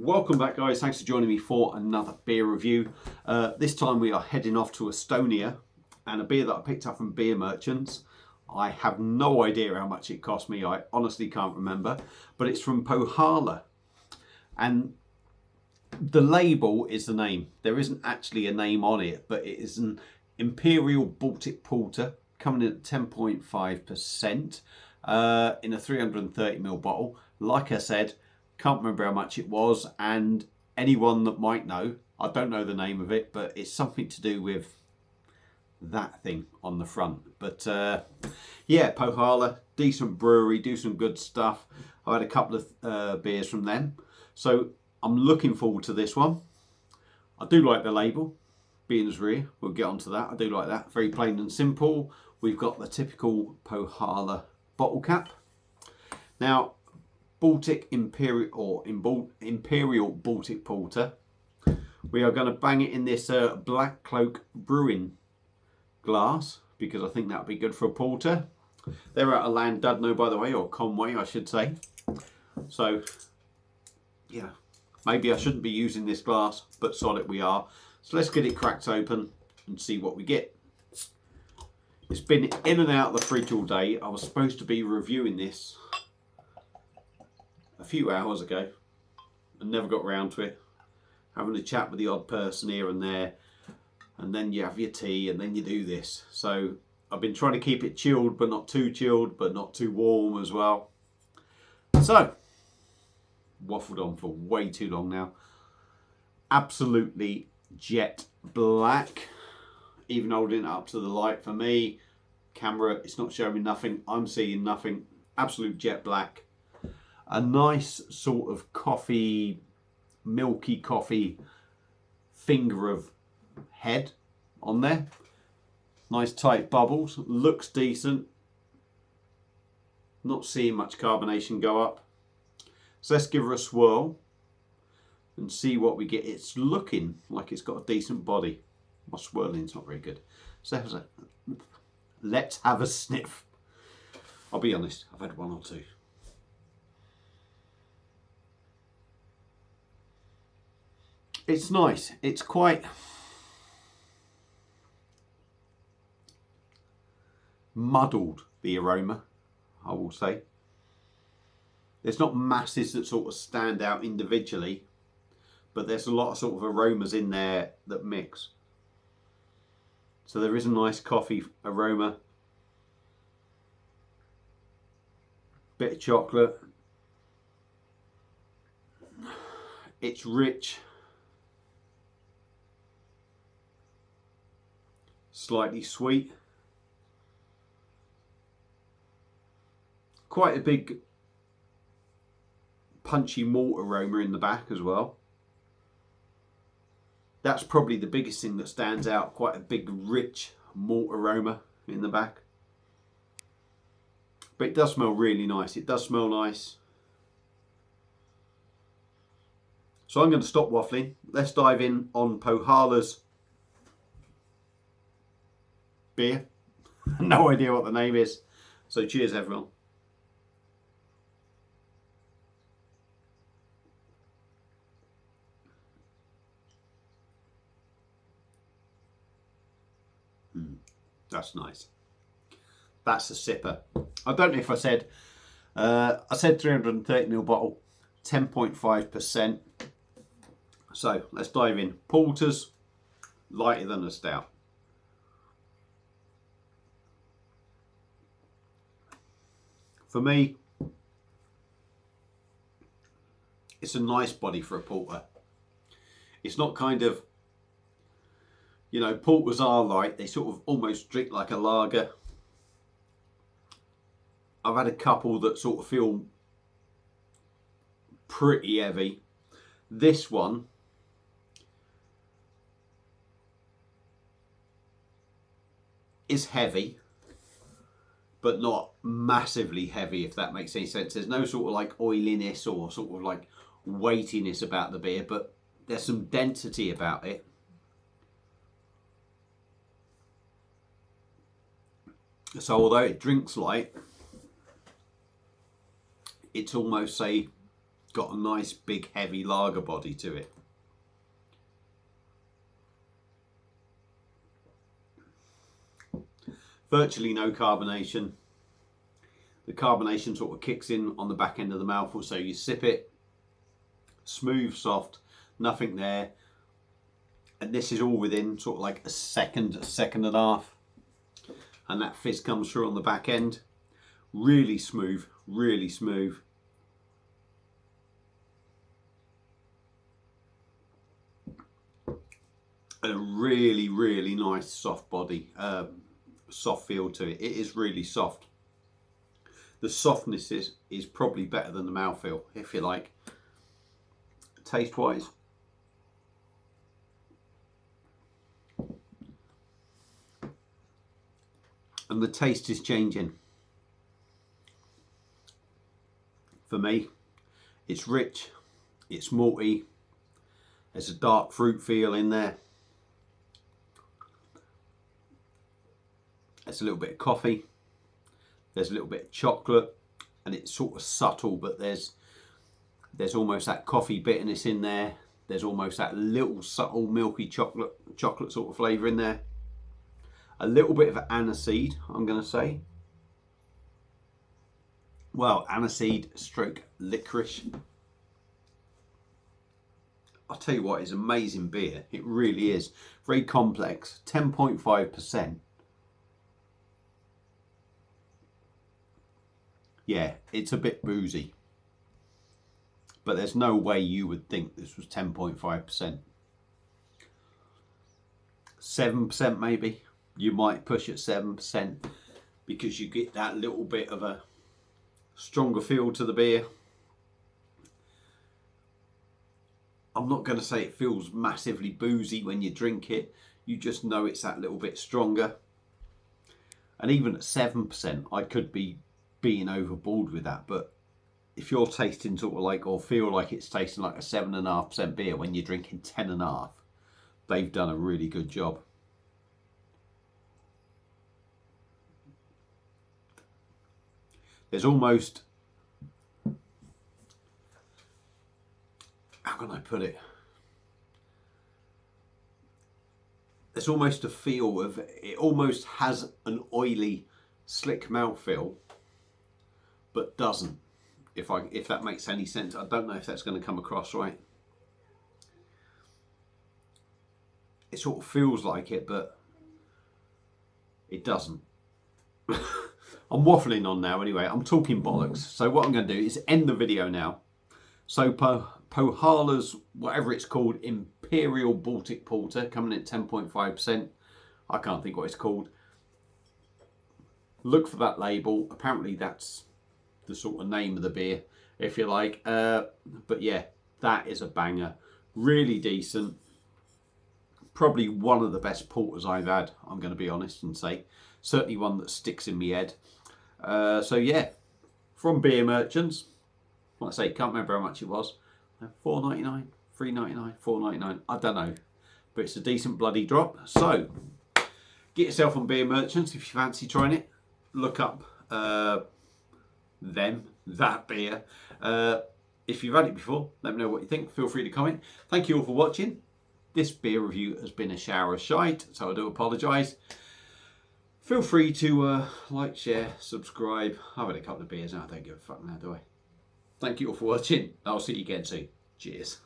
Welcome back, guys. Thanks for joining me for another beer review. This time we are heading off to Estonia, and a beer that I picked up from Beer Merchants. I have no idea how much it cost me. I honestly can't remember, but it's from Pohjala, and the label is the name. There isn't actually a name on it, but it is an Imperial Baltic Porter coming in at 10.5% in a 330ml bottle. Like I said, can't remember how much it was, and anyone that might know, I don't know the name of it, but it's something to do with that thing on the front. But yeah, Pohjala, decent brewery, do some good stuff. I've had a couple of beers from them, so I'm looking forward to this one. I do like the label, Beers Rear, we'll get onto that. I do like that, very plain and simple. We've got the typical Pohjala bottle cap. Now, Baltic Imperial or Imperial Baltic Porter. We are going to bang it in this Black Cloak Brewing glass because I think that would be good for a porter. They're out of Llandudno, by the way, or Conway, I should say. So, yeah, maybe I shouldn't be using this glass, but solid we are. So let's get it cracked open and see what we get. It's been in and out of the fridge all day. I was supposed to be reviewing this a few hours ago and never got around to it. Having a chat with the odd person here and there, and then you have your tea, and then you do this. So I've been trying to keep it chilled, but not too chilled, but not too warm as well. So waffled on for way too long now. Absolutely jet black, even holding it up to the light. For me, camera, it's not showing me nothing, I'm seeing nothing. Absolute jet black. A nice sort of coffee, milky coffee finger of head on there. Nice tight bubbles, looks decent. Not seeing much carbonation go up. So let's give her a swirl and see what we get. It's looking like it's got a decent body. My swirling's not very good. So let's have a sniff. I'll be honest, I've had one or two. It's nice. It's quite muddled, the aroma, I will say. There's not masses that sort of stand out individually, but there's a lot of sort of aromas in there that mix. So there is a nice coffee aroma. Bit of chocolate. It's rich. Slightly sweet. Quite a big punchy malt aroma in the back as well. That's probably the biggest thing that stands out. Quite a big rich malt aroma in the back. But it does smell really nice. It does smell nice. So I'm going to stop waffling. Let's dive in on Pohjala's beer. No idea what the name is. So cheers, everyone. That's nice. That's a sipper. I don't know if I said 330ml bottle, 10.5%. So let's dive in. Porters, lighter than a stout. For me, it's a nice body for a porter. It's not kind of, you know, porters are light. They sort of almost drink like a lager. I've had a couple that sort of feel pretty heavy. This one is heavy, but not massively heavy, if that makes any sense. There's no sort of like oiliness or sort of like weightiness about the beer, but there's some density about it. So although it drinks light, it's almost, say, got a nice big heavy lager body to it. Virtually no carbonation. The carbonation sort of kicks in on the back end of the mouthful, so you sip it, smooth, soft, nothing there. And this is all within sort of like a second and a half. And that fizz comes through on the back end. Really smooth, really smooth. And a really, really nice soft body, soft feel to it. It is really soft. The softness is probably better than the mouthfeel, if you like. Taste wise, and the taste is changing. For me, it's rich, it's malty, there's a dark fruit feel in there. There's a little bit of coffee, there's a little bit of chocolate, and it's sort of subtle, but there's almost that coffee bitterness in there. There's almost that little subtle milky chocolate sort of flavour in there. A little bit of aniseed, I'm going to say. Well, aniseed stroke licorice. I'll tell you what, it's amazing beer. It really is. Very complex. 10.5%. Yeah, it's a bit boozy. But there's no way you would think this was 10.5%. 7% maybe. You might push at 7% because you get that little bit of a stronger feel to the beer. I'm not going to say it feels massively boozy when you drink it. You just know it's that little bit stronger. And even at 7%, I could be being overboard with that. But if you're tasting sort of like, or feel like it's tasting like a 7.5% beer when you're drinking 10.5, they've done a really good job. There's almost, how can I put it? There's almost a feel of, it almost has an oily, slick mouthfeel, but doesn't. If that makes any sense. I don't know if that's going to come across right. It sort of feels like it, but it doesn't. I'm waffling on now anyway. I'm talking bollocks. So what I'm going to do is end the video now. So Pohjala's, whatever it's called, Imperial Baltic Porter, coming at 10.5%. I can't think what it's called. Look for that label. Apparently that's the sort of name of the beer, if you like. But yeah, that is a banger. Really decent. Probably one of the best porters I've had, I'm going to be honest and say. Certainly one that sticks in my head. So yeah, from Beer Merchants. Like I say, can't remember how much it was. $4.99, $3.99, $4.99. I don't know, but it's a decent bloody drop. So get yourself on Beer Merchants if you fancy trying it. Look up that beer. If you've had it before, let me know what you think. Feel free to comment. Thank you all for watching. This beer review has been a shower of shite, so I do apologise. Feel free to like, share, subscribe. I've had a couple of beers now. I don't give a fuck now, do I? Thank you all for watching. I'll see you again soon. Cheers.